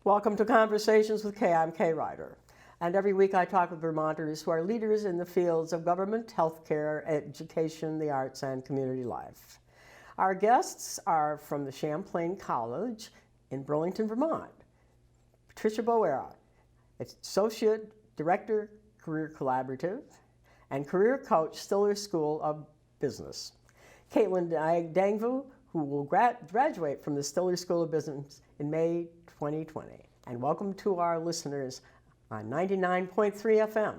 Welcome to Conversations with Kay. I'm Kay Ryder. And every week I talk with Vermonters who are leaders in the fields of government, healthcare, education, the arts, and community life. Our guests are from the Champlain College in Burlington, Vermont. Patricia Boera, Associate Director, Career Collaborative, and Career Coach, Stiller School of Business. Caitlyn Dangvu, who will graduate from the Stiller School of Business in May 2020. And welcome to our listeners on 99.3 FM,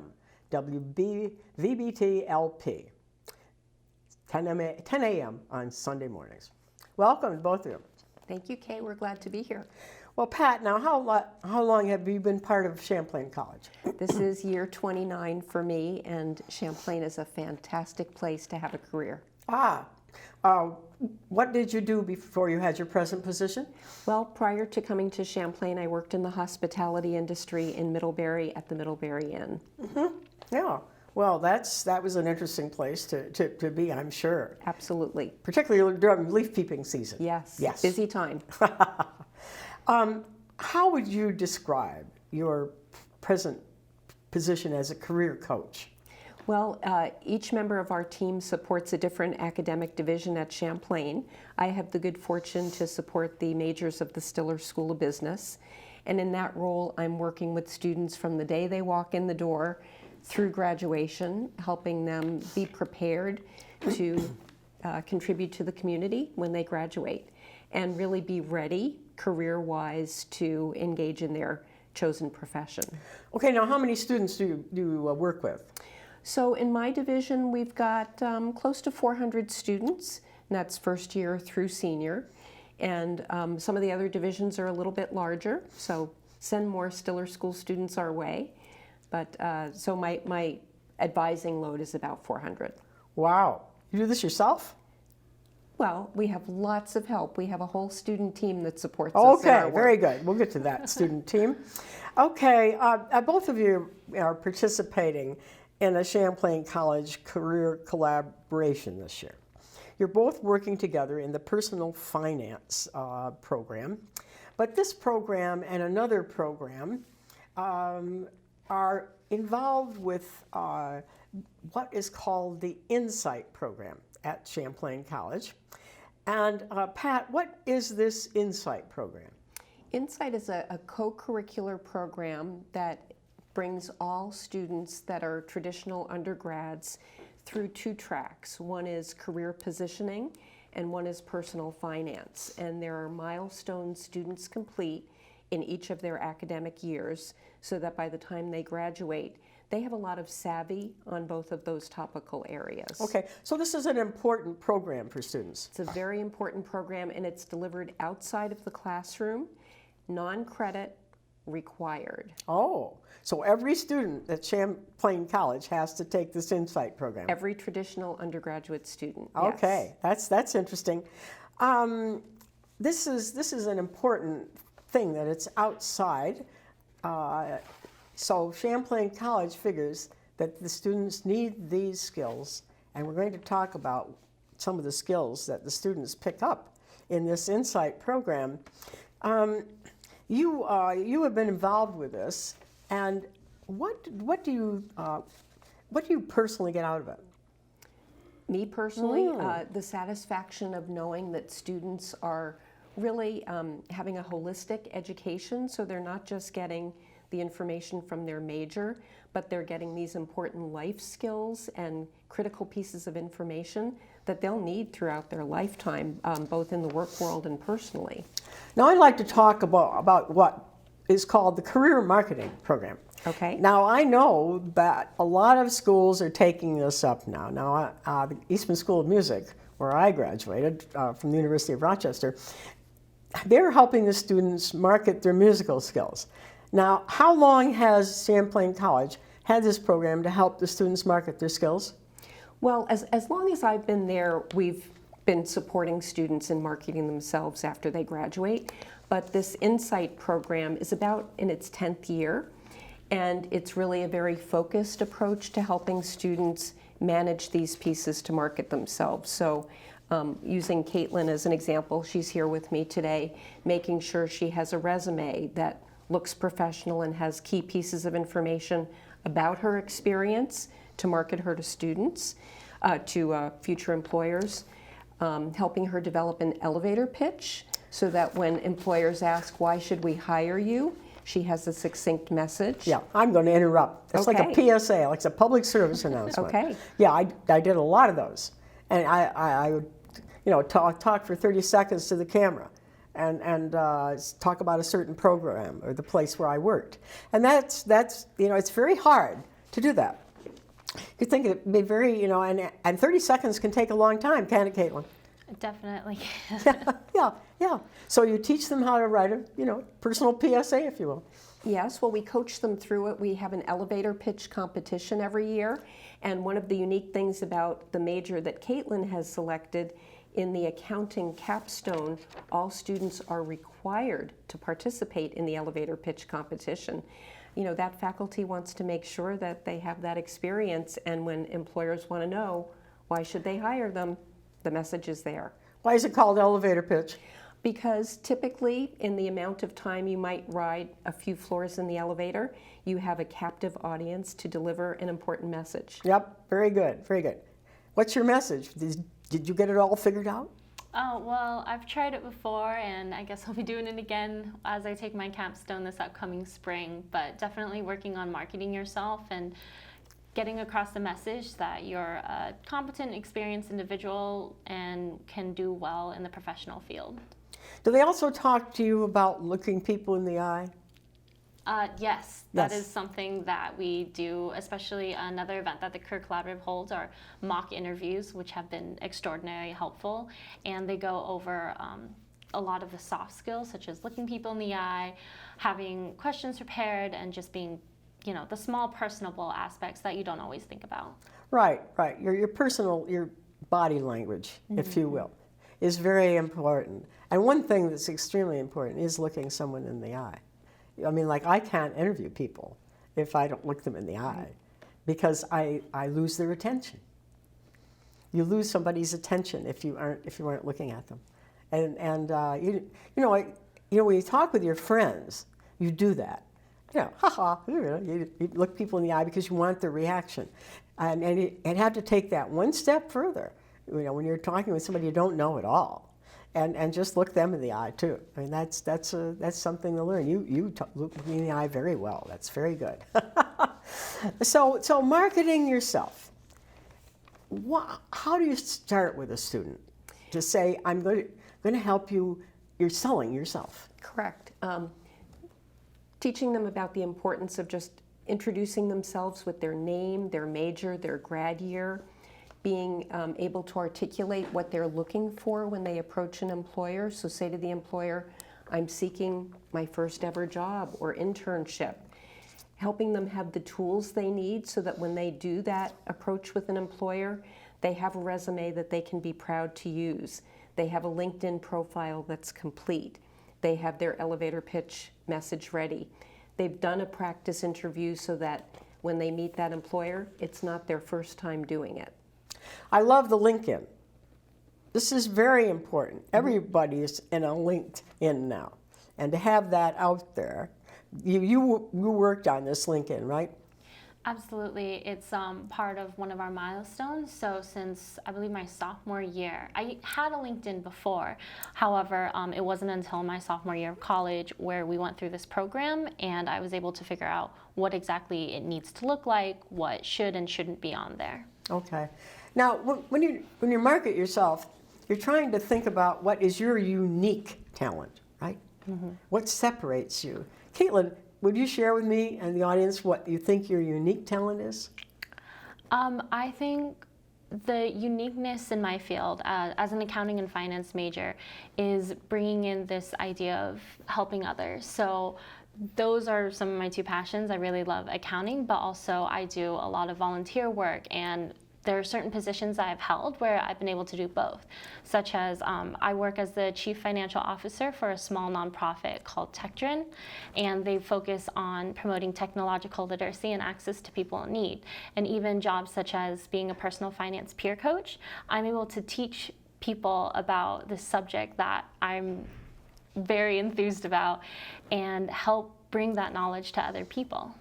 WVBT LP, 10 a.m. on Sunday mornings. Welcome, both of you. Thank you, Kay. We're glad to be here. Well, Pat, now how long have you been part of Champlain College? This is year 29 for me, and Champlain is a fantastic place to have a career. What did you do before you had your present position? Well, prior to coming to Champlain, I worked in the hospitality industry in Middlebury at the Middlebury Inn. Mm-hmm. Yeah. Well, that was an interesting place to be, I'm sure. Absolutely. Particularly during leaf peeping season. Yes. Yes. Busy time. How would you describe your present position as a career coach? Well, each member of our team supports a different academic division at Champlain. I have the good fortune to support the majors of the Stiller School of Business. And in that role, I'm working with students from the day they walk in the door through graduation, helping them be prepared to contribute to the community when they graduate and really be ready career-wise to engage in their chosen profession. Okay, now how many students do you work with? So in my division, we've got close to 400 students, and that's first year through senior. And some of the other divisions are a little bit larger, so send more Stiller School students our way. But so my advising load is about 400. Wow. You do this yourself? Well, we have lots of help. We have a whole student team that supports us in our Okay, work. very good. We'll get to that student team. Okay, both of you are participating in a Champlain College career collaboration this year. You're both working together in the personal finance program, but this program and another program are involved with what is called the Insight program at Champlain College. And Pat, what is this Insight program? Insight is a co-curricular program that brings all students that are traditional undergrads through two tracks. One is career positioning and one is personal finance. And there are milestones students complete in each of their academic years so that by the time they graduate, they have a lot of savvy on both of those topical areas. Okay, so this is an important program for students. It's a very important program, and it's delivered outside of the classroom, non-credit required. Oh, so every student at Champlain College has to take this Insight program? Every traditional undergraduate student, Okay, yes. that's interesting. This is an important thing that it's outside. So Champlain College figures that the students need these skills, and we're going to talk about some of the skills that the students pick up in this Insight program. You have been involved with this, and what do you personally get out of it? Me personally, the satisfaction of knowing that students are really having a holistic education, so they're not just getting the information from their major, but they're getting these important life skills and critical pieces of information that they'll need throughout their lifetime, both in the work world and personally. Now I'd like to talk about what is called the Career Marketing Program. Okay. Now I know that a lot of schools are taking this up now. Now the Eastman School of Music, where I graduated from the University of Rochester, they're helping the students market their musical skills. Now, how long has Champlain College had this program to help the students market their skills? Well, as long as I've been there, we've been supporting students in marketing themselves after they graduate. But this Insight program is about in its 10th year, and it's really a very focused approach to helping students manage these pieces to market themselves. So using Caitlyn as an example, she's here with me today, making sure she has a resume that looks professional and has key pieces of information about her experience to market her to students, to future employers, helping her develop an elevator pitch so that when employers ask, why should we hire you, she has a succinct message. Yeah, I'm going to interrupt. It's like a Okay. PSA, like it's a public service announcement. Okay. Yeah, I did a lot of those. And I would, talk for 30 seconds to the camera and talk about a certain program or the place where I worked. And that's it's very hard to do that. You think it'd be very, and 30 seconds can take a long time, can't it, Caitlyn? Definitely. Yeah. So you teach them how to write a, personal PSA, if you will. Yes, well, we coach them through it. We have an elevator pitch competition every year. And one of the unique things about the major that Caitlyn has selected, in the accounting capstone, all students are required to participate in the elevator pitch competition. That faculty wants to make sure that they have that experience, and when employers want to know why should they hire them, the message is there. Why is it called elevator pitch? Because typically, in the amount of time you might ride a few floors in the elevator, you have a captive audience to deliver an important message. Yep, very good, very good. What's your message? Did you get it all figured out? Oh, well, I've tried it before, and I guess I'll be doing it again as I take my capstone this upcoming spring, but definitely working on marketing yourself and getting across the message that you're a competent, experienced individual and can do well in the professional field. Do they also talk to you about looking people in the eye? Yes, that Yes. is something that we do, especially another event that the Career Collaborative holds are mock interviews, which have been extraordinarily helpful. And they go over a lot of the soft skills, such as looking people in the eye, having questions prepared, and just being, the small personable aspects that you don't always think about. Right. Your personal, your body language, if you will, is very important. And one thing that's extremely important is looking someone in the eye. I mean, like, I can't interview people if I don't look them in the eye, because I lose their attention. You lose somebody's attention if you aren't looking at them. And when you talk with your friends, you do that. You look people in the eye because you want their reaction. And you have to take that one step further, when you're talking with somebody you don't know at all. And just look them in the eye too. I mean, that's something to learn. You look me in the eye very well. That's very good. So marketing yourself. How do you start with a student to say, I'm going to help you? You're selling yourself. Correct. Teaching them about the importance of just introducing themselves with their name, their major, their grad year, being able to articulate what they're looking for when they approach an employer. So say to the employer, I'm seeking my first ever job or internship. Helping them have the tools they need so that when they do that approach with an employer, they have a resume that they can be proud to use. They have a LinkedIn profile that's complete. They have their elevator pitch message ready. They've done a practice interview so that when they meet that employer, it's not their first time doing it. I love the LinkedIn. This is very important. Everybody is in a LinkedIn now. And to have that out there, you worked on this LinkedIn, right? Absolutely. It's part of one of our milestones. So since, I believe, my sophomore year, I had a LinkedIn before. However, it wasn't until my sophomore year of college where we went through this program and I was able to figure out what exactly it needs to look like, what should and shouldn't be on there. Okay. Now, when you market yourself, you're trying to think about what is your unique talent, right? Mm-hmm. What separates you? Caitlyn, would you share with me and the audience what you think your unique talent is? I think the uniqueness in my field as an accounting and finance major is bringing in this idea of helping others. So those are some of my two passions. I really love accounting, but also I do a lot of volunteer work, and there are certain positions I've held where I've been able to do both, such as I work as the Chief Financial Officer for a small nonprofit called Techdrin, and they focus on promoting technological literacy and access to people in need. And even jobs such as being a personal finance peer coach, I'm able to teach people about this subject that I'm very enthused about and help bring that knowledge to other people.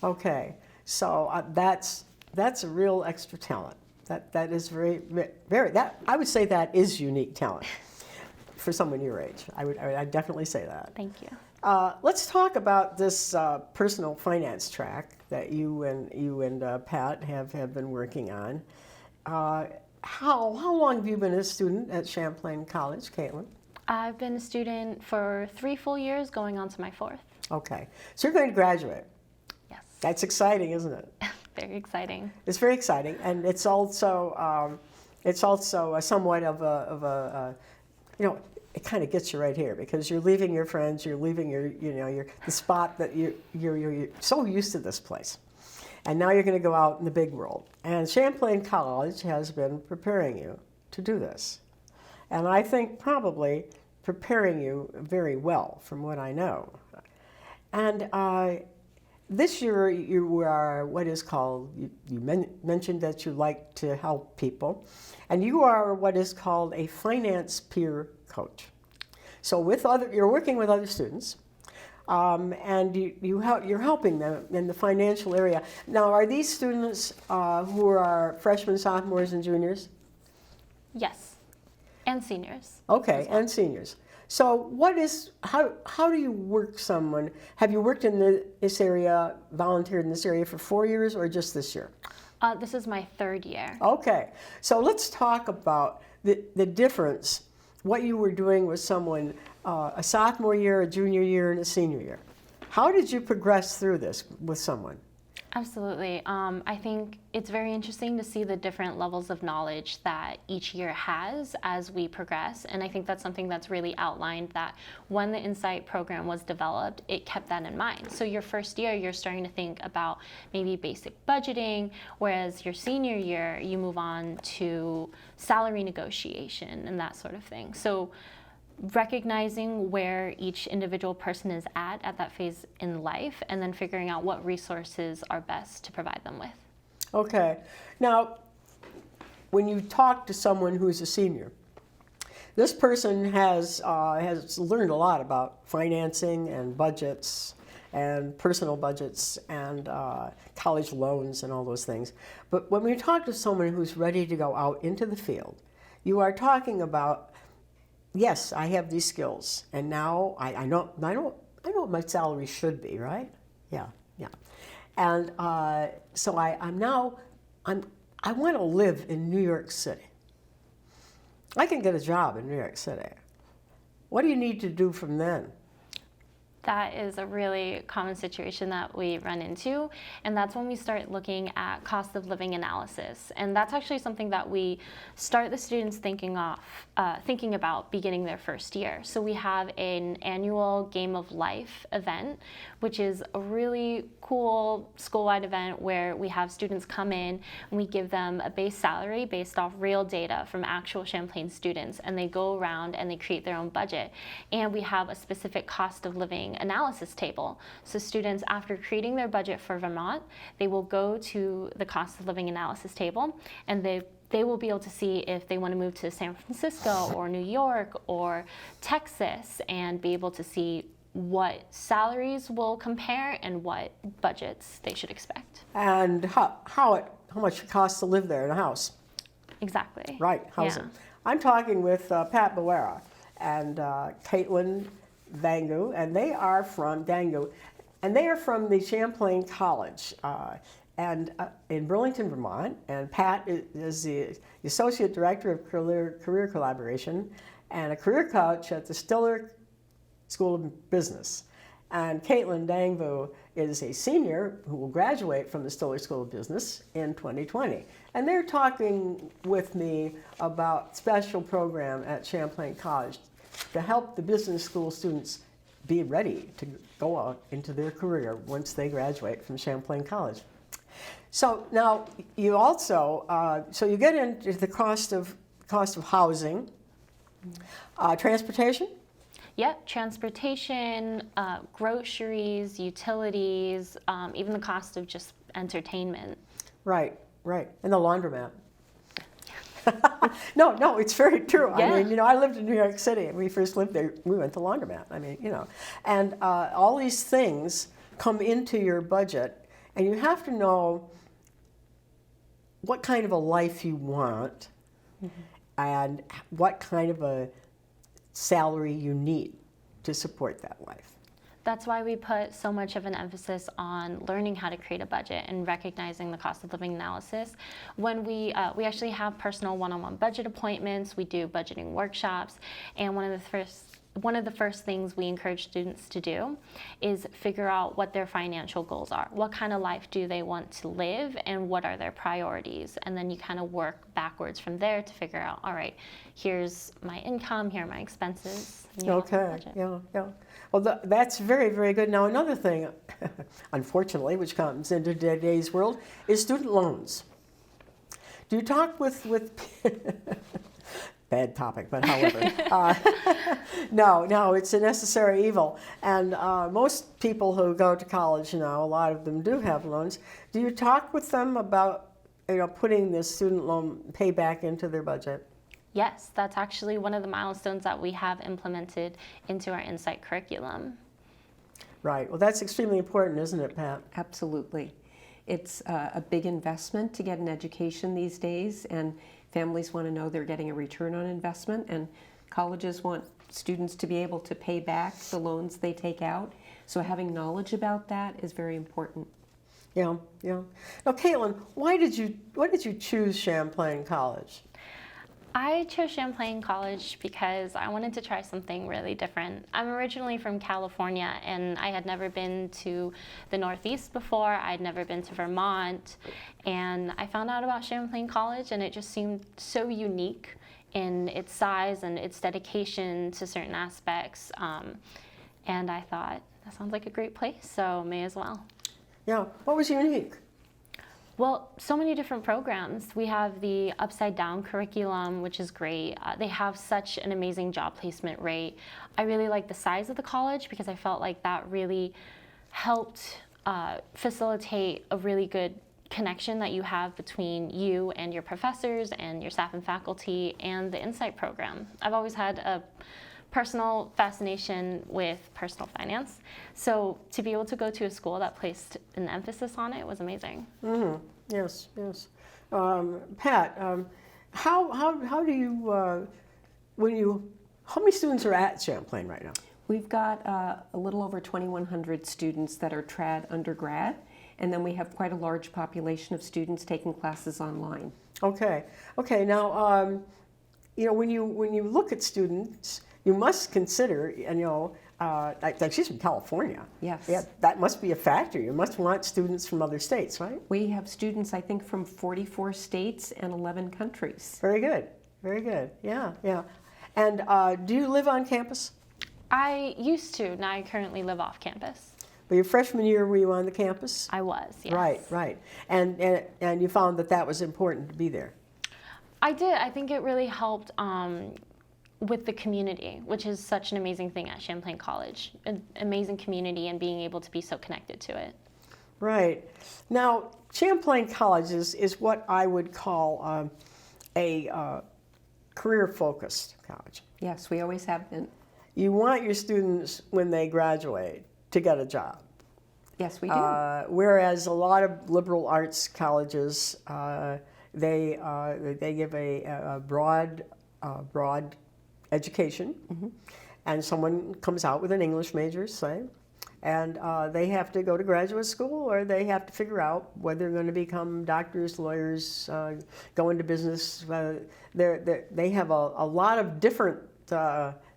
Okay, so that's a real extra talent. That is very that I would say that is unique talent for someone your age. I'd definitely say that. Thank you. Let's talk about this personal finance track that you and Pat have been working on. How long have you been a student at Champlain College, Caitlyn? I've been a student for 3 full years, going on to my 4th. Okay, so you're going to graduate. Yes. That's exciting, isn't it? Very exciting. It's very exciting, and it's also somewhat of a it kind of gets you right here because you're leaving your friends, you're leaving the spot that you're so used to this place, and now you're going to go out in the big world. And Champlain College has been preparing you to do this, and I think probably preparing you very well from what I know. And this year you are what is called, you mentioned that you like to help people, and you are what is called a finance peer coach. So you're working with other students, and you're helping them in the financial area. Now, are these students who are freshmen, sophomores, and juniors? Yes, and seniors. Okay, and seniors. So how do you work someone? Have you worked in this area, volunteered in this area for 4 years or just this year? This is my 3rd year. Okay, so let's talk about the difference, what you were doing with someone a sophomore year, a junior year, and a senior year. How did you progress through this with someone? Absolutely. I think it's very interesting to see the different levels of knowledge that each year has as we progress. And I think that's something that's really outlined, that when the Insight program was developed, it kept that in mind. So your first year, you're starting to think about maybe basic budgeting, whereas your senior year, you move on to salary negotiation and that sort of thing. So recognizing where each individual person is at that phase in life, and then figuring out what resources are best to provide them with. Okay. Now, when you talk to someone who's a senior, this person has learned a lot about financing and budgets and personal budgets and college loans and all those things. But when we talk to someone who's ready to go out into the field, you are talking about, yes, I have these skills, and now I know what my salary should be, right? Yeah. And so I want to live in New York City. I can get a job in New York City. What do you need to do from then? That is a really common situation that we run into, and that's when we start looking at cost of living analysis. And that's actually something that we start the students thinking about beginning their first year. So we have an annual Game of Life event, which is a really cool school-wide event where we have students come in and we give them a base salary based off real data from actual Champlain students, and they go around and they create their own budget. And we have a specific cost of living analysis table. So students, after creating their budget for Vermont, they will go to the cost of living analysis table, and they will be able to see if they want to move to San Francisco or New York or Texas, and be able to see what salaries will compare and what budgets they should expect. And how much it costs to live there in a house. Exactly. Right, housing. Yeah. I'm talking with Pat Boera and Caitlyn Dangvu, and they are from Dangvu, and they are from the Champlain College and in Burlington, Vermont. And Pat is the Associate Director of Career Collaboration and a career coach at the Stiller School of Business. And Caitlyn Dangvu is a senior who will graduate from the Stiller School of Business in 2020. And they're talking with me about special program at Champlain College to help the business school students be ready to go out into their career once they graduate from Champlain College. So now you also, so you get into the cost of housing, transportation. Yep, transportation, groceries, utilities, even the cost of just entertainment. Right, and the laundromat. No, it's very true. Yeah. I mean, I lived in New York City. When we first lived there, we went to laundromat. I mean, and all these things come into your budget, and you have to know what kind of a life you want and what kind of a salary you need to support that life. That's why we put so much of an emphasis on learning how to create a budget and recognizing the cost of living analysis. When we actually have personal one-on-one budget appointments, we do budgeting workshops, and one of the first things we encourage students to do is figure out what their financial goals are. What kind of life do they want to live, and what are their priorities? And then you kind of work backwards from there to figure out, all right, here's my income, here are my expenses. And you have a Okay, budget. yeah. Well, that's very, very good. Now, another thing, unfortunately, which comes into today's world, is student loans. Do you talk with bad topic, but however, no, it's a necessary evil. And most people who go to college now, a lot of them do have loans. Do you talk with them about putting the student loan payback into their budget? Yes, that's actually one of the milestones that we have implemented into our Insight curriculum. Right. Well, that's extremely important, isn't it, Pat? Absolutely. It's a big investment to get an education these days, and families want to know they're getting a return on investment, and colleges want students to be able to pay back the loans they take out. So having knowledge about that is very important. Yeah. Now, Caitlyn, why did you choose Champlain College? I chose Champlain College because I wanted to try something really different. I'm originally from California, and I had never been to the Northeast before. I'd never been to Vermont, and I found out about Champlain College, and it just seemed so unique in its size and its dedication to certain aspects. And I thought, that sounds like a great place, so may as well. Yeah. What was unique? Well, so many different programs. We have the Upside Down curriculum, which is great. They have such an amazing job placement rate. I really like the size of the college because I felt like that really helped facilitate a really good connection that you have between you and your professors and your staff and faculty and the Insight program. I've always had a personal fascination with personal finance. So to be able to go to a school that placed an emphasis on it was amazing. Mm-hmm. Yes. Pat, how do you, how many students are at Champlain right now? We've got a little over 2,100 students that are trad undergrad, and then we have quite a large population of students taking classes online. Okay. Now, when you look at students, you must consider, like she's from California. Yes. Yeah, that must be a factor. You must want students from other states, right? We have students, I think, from 44 states and 11 countries. Very good. Yeah. And do you live on campus? I used to. Now I currently live off campus. Well, your freshman year, were you on the campus? I was, yes. Right. And you found that was important to be there. I did. I think it really helped with the community, which is such an amazing thing at Champlain College. An amazing community and being able to be so connected to it. Right. Now, Champlain College is what I would call a career-focused college. Yes, we always have been. You want your students, when they graduate, to get a job. Yes, we do. Whereas a lot of liberal arts colleges, they give a broad education, and someone comes out with an English major, say, and they have to go to graduate school, or they have to figure out whether they're going to become doctors, lawyers, go into business. They have a lot of different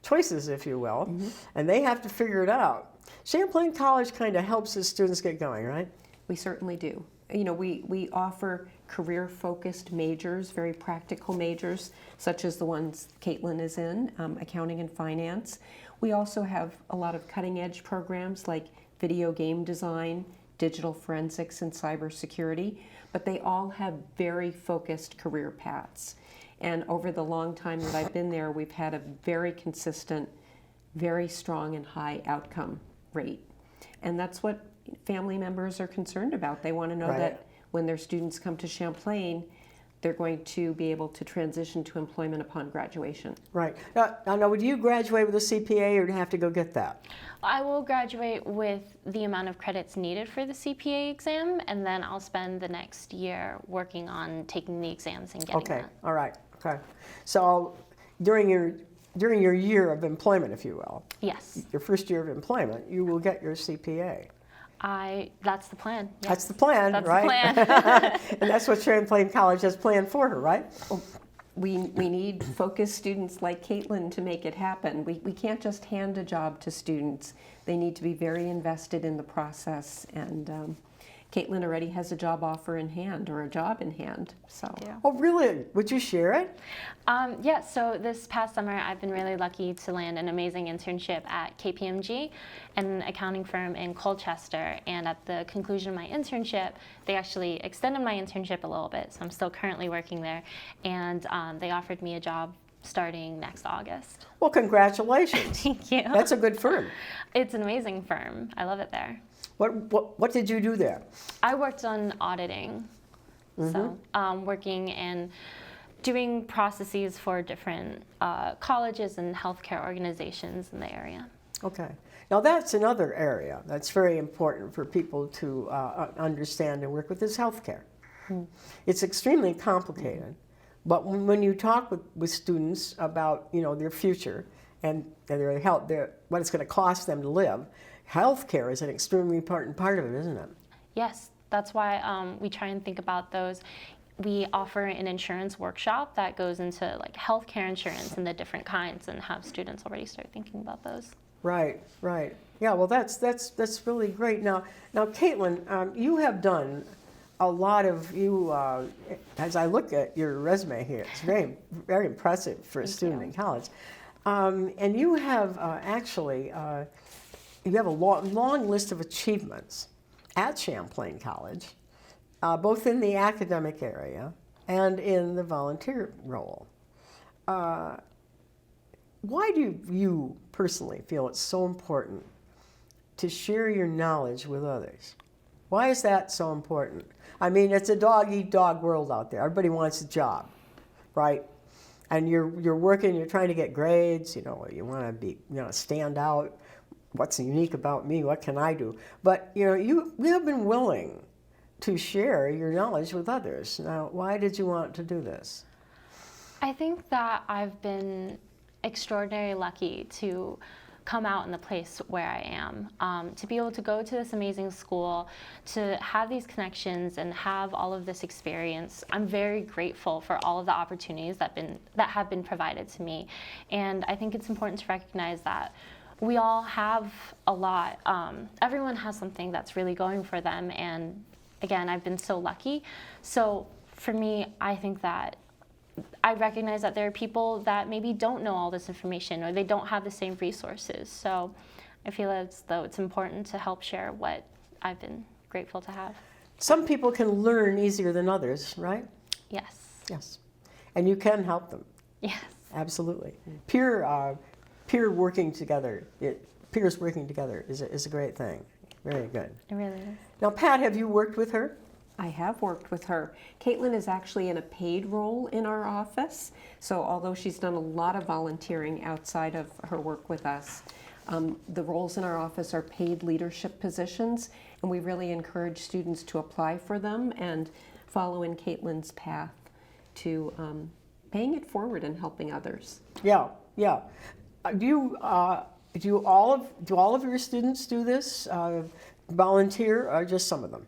choices, if you will, and they have to figure it out. Champlain College kind of helps the students get going, right? We certainly do. We offer career-focused majors, very practical majors, such as the ones Caitlyn is in, accounting and finance. We also have a lot of cutting-edge programs like video game design, digital forensics, and cybersecurity, but they all have very focused career paths. And over the long time that I've been there, we've had a very consistent, very strong and high outcome rate. And that's what family members are concerned about. They want to know that when their students come to Champlain, they're going to be able to transition to employment upon graduation. Right. Now, would you graduate with a CPA or do you have to go get that? I will graduate with the amount of credits needed for the CPA exam, and then I'll spend the next year working on taking the exams and getting that. All right. Okay. So during your year of employment, if you will, Yes. your first year of employment, you will get your CPA. That's the plan. Yes. That's the plan, That's right? the plan. And that's what Champlain College has planned for her, right? We need focused students like Caitlyn to make it happen. We can't just hand a job to students. They need to be very invested in the process, and Caitlyn already has a job offer in hand, or a job in hand. So. Yeah. Oh, really? Would you share it? Yeah, so this past summer I've been really lucky to land an amazing internship at KPMG, an accounting firm in Colchester, and at the conclusion of my internship, they actually extended my internship a little bit, so I'm still currently working there, and they offered me a job starting next August. Well, congratulations. Thank you. That's a good firm. It's an amazing firm. I love it there. What did you do there? I worked on auditing, so working and doing processes for different colleges and healthcare organizations in the area. Okay. Now that's another area that's very important for people to understand and work with is healthcare. It's extremely complicated, but when you talk with students about their future and their health, what it's going to cost them to live, healthcare is an extremely important part of it, isn't it? Yes, that's why we try and think about those. We offer an insurance workshop that goes into like healthcare insurance and the different kinds, and have students already start thinking about those. Right. Yeah, well, that's really great. Now, Caitlyn, you have done a lot of as I look at your resume here, it's very, very impressive for a student in college. And you have actually, you have a long list of achievements at Champlain College, both in the academic area and in the volunteer role. Why do you personally feel it's so important to share your knowledge with others? Why is that so important? I mean, it's a dog-eat-dog world out there. Everybody wants a job, right? And you're working, you're trying to get grades, you want to be, stand out. What's unique about me? What can I do? But, you have been willing to share your knowledge with others. Now, why did you want to do this? I think that I've been extraordinarily lucky to come out in the place where I am, to be able to go to this amazing school, to have these connections and have all of this experience. I'm very grateful for all of the opportunities that have been provided to me, and I think it's important to recognize that we all have a lot. Everyone has something that's really going for them, and again, I've been so lucky. So for me, I think that I recognize that there are people that maybe don't know all this information, or they don't have the same resources. So I feel as though it's important to help share what I've been grateful to have. Some people can learn easier than others, right? Yes. Yes. And you can help them. Yes. Absolutely. Peers working together is a great thing. Very good. It really is. Now, Pat, have you worked with her? I have worked with her. Caitlyn is actually in a paid role in our office, so although she's done a lot of volunteering outside of her work with us, the roles in our office are paid leadership positions, and we really encourage students to apply for them and follow in Caitlyn's path to paying it forward and helping others. Yeah. Do all of your students do this? Volunteer, or just some of them?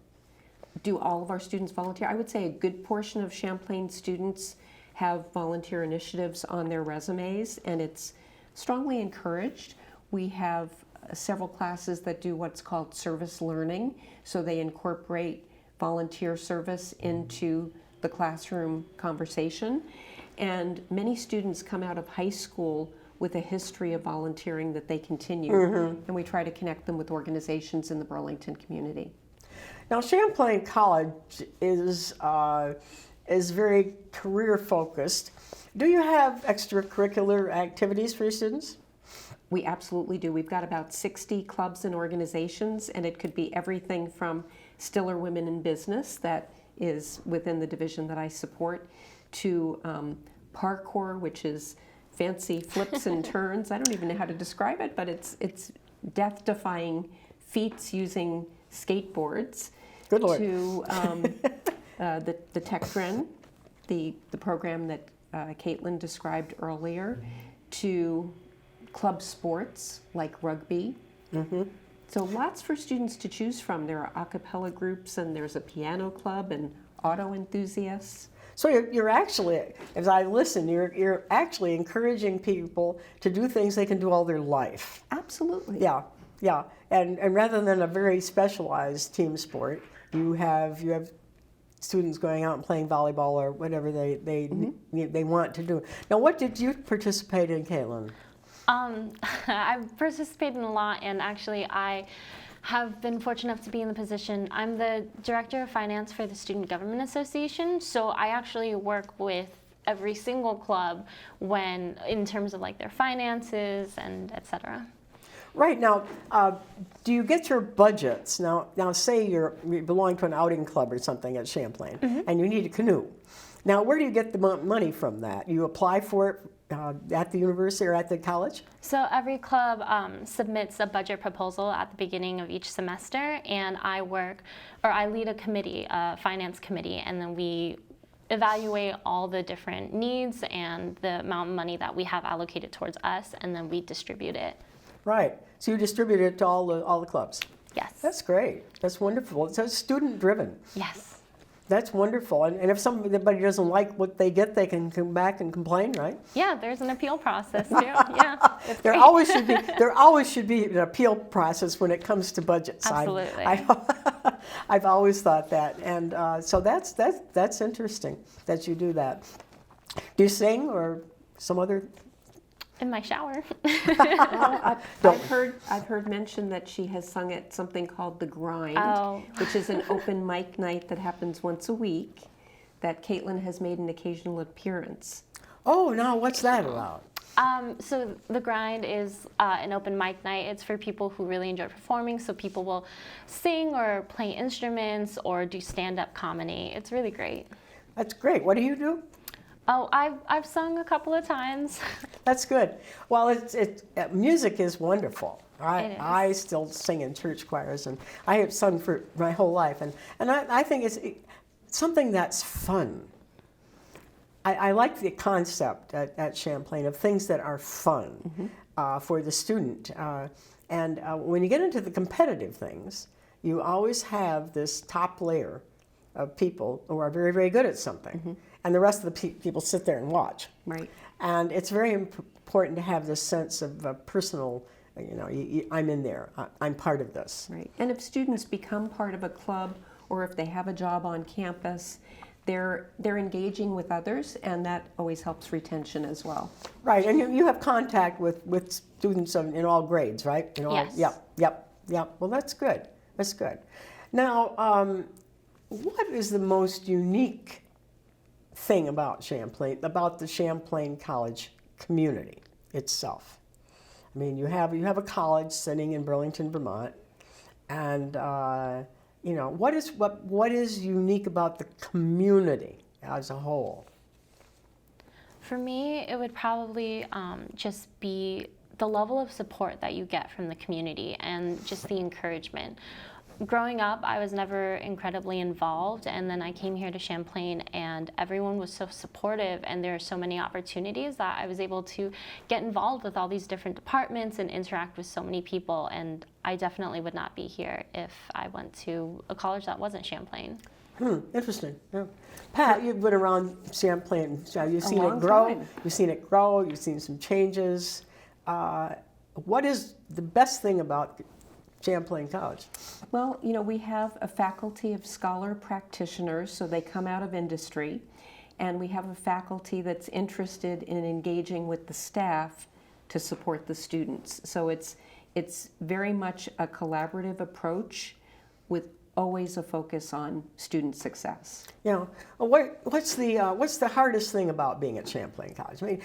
Do all of our students volunteer? I would say a good portion of Champlain students have volunteer initiatives on their resumes, and it's strongly encouraged. We have several classes that do what's called service learning, so they incorporate volunteer service into the classroom conversation. And many students come out of high school with a history of volunteering that they continue, and we try to connect them with organizations in the Burlington community. Now, Champlain College is very career focused. Do you have extracurricular activities for your students? We absolutely do. We've got about 60 clubs and organizations, and it could be everything from Stiller Women in Business that is within the division that I support, to parkour, which is fancy flips and turns. I don't even know how to describe it, but it's death-defying feats using skateboards. Good Lord. To the Tech Trend, the program that Caitlyn described earlier, to club sports like rugby. Mm-hmm. So lots for students to choose from. There are a cappella groups, and there's a piano club and auto enthusiasts. So you're actually, as I listen, you're actually encouraging people to do things they can do all their life. Absolutely. Yeah, yeah. And rather than a very specialized team sport, you have students going out and playing volleyball or whatever they want to do. Now, what did you participate in, Caitlyn? I've participated in a lot, and actually I have been fortunate enough to be in the position. I'm the Director of Finance for the Student Government Association, so I actually work with every single club in terms of like their finances and et cetera. Right. Now, do you get your budgets? Now say you belong to an outing club or something at Champlain, and you need a canoe. Now, where do you get the money from that? You apply for it at the university or at the college? So every club submits a budget proposal at the beginning of each semester, and I lead a committee, a finance committee, and then we evaluate all the different needs and the amount of money that we have allocated towards us, and then we distribute it. Right. So you distribute it to all the clubs? Yes. That's great. That's wonderful. So it's student-driven. Yes. That's wonderful. And if somebody doesn't like what they get, they can come back and complain, right? Yeah, there's an appeal process too. Yeah. There always should be an appeal process when it comes to budgets. Absolutely. I've always thought that, and so that's interesting that you do that. Do you sing or some other? In my shower. I've heard mention that she has sung at something called The Grind, which is an open mic night that happens once a week, that Caitlyn has made an occasional appearance. Oh, now what's that about? So The Grind is an open mic night. It's for people who really enjoy performing, so people will sing or play instruments or do stand-up comedy. It's really great. That's great. What do you do? Oh, I've sung a couple of times. That's good. Well, music is wonderful. It is. I still sing in church choirs, and I have sung for my whole life, and I think it's something that's fun. I like the concept at Champlain of things that are fun for the student. And when you get into the competitive things, you always have this top layer of people who are very, very good at something. And the rest of the people sit there and watch. Right. And it's very important to have this sense of personal, I'm in there, I'm part of this. Right. And if students become part of a club, or if they have a job on campus, they're engaging with others, and that always helps retention as well. Right, and you have contact with students in all grades, right? Yes. Yep. Well, that's good. That's good. Now, what is the most unique thing about Champlain, about the Champlain College community itself? I mean, you have a college sitting in Burlington, Vermont, and what is unique about the community as a whole? For me, it would probably just be the level of support that you get from the community and just the encouragement. Growing up, I was never incredibly involved, and then I came here to Champlain, and everyone was so supportive, and there are so many opportunities that I was able to get involved with all these different departments and interact with so many people, and I definitely would not be here if I went to a college that wasn't Champlain. Interesting. Yeah. Pat, you've been around Champlain. You've seen it grow. Time. You've seen it grow. You've seen some changes. What is the best thing about Champlain College? Well, we have a faculty of scholar practitioners, so they come out of industry, and we have a faculty that's interested in engaging with the staff to support the students. So it's very much a collaborative approach with always a focus on student success. What's the hardest thing about being at Champlain College? I mean,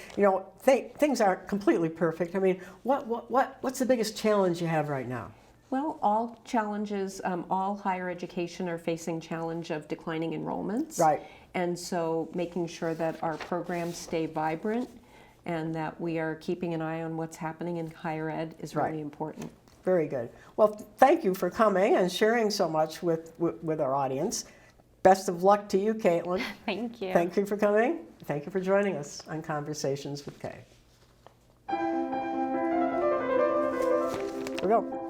things aren't completely perfect. I mean, what's the biggest challenge you have right now? Well, all challenges, all higher education are facing challenge of declining enrollments. Right. And so making sure that our programs stay vibrant and that we are keeping an eye on what's happening in higher ed is really Right. important. Very good. Well, thank you for coming and sharing so much with our audience. Best of luck to you, Caitlyn. Thank you. Thank you for coming. Thank you for joining us on Conversations with Kay. Here we go.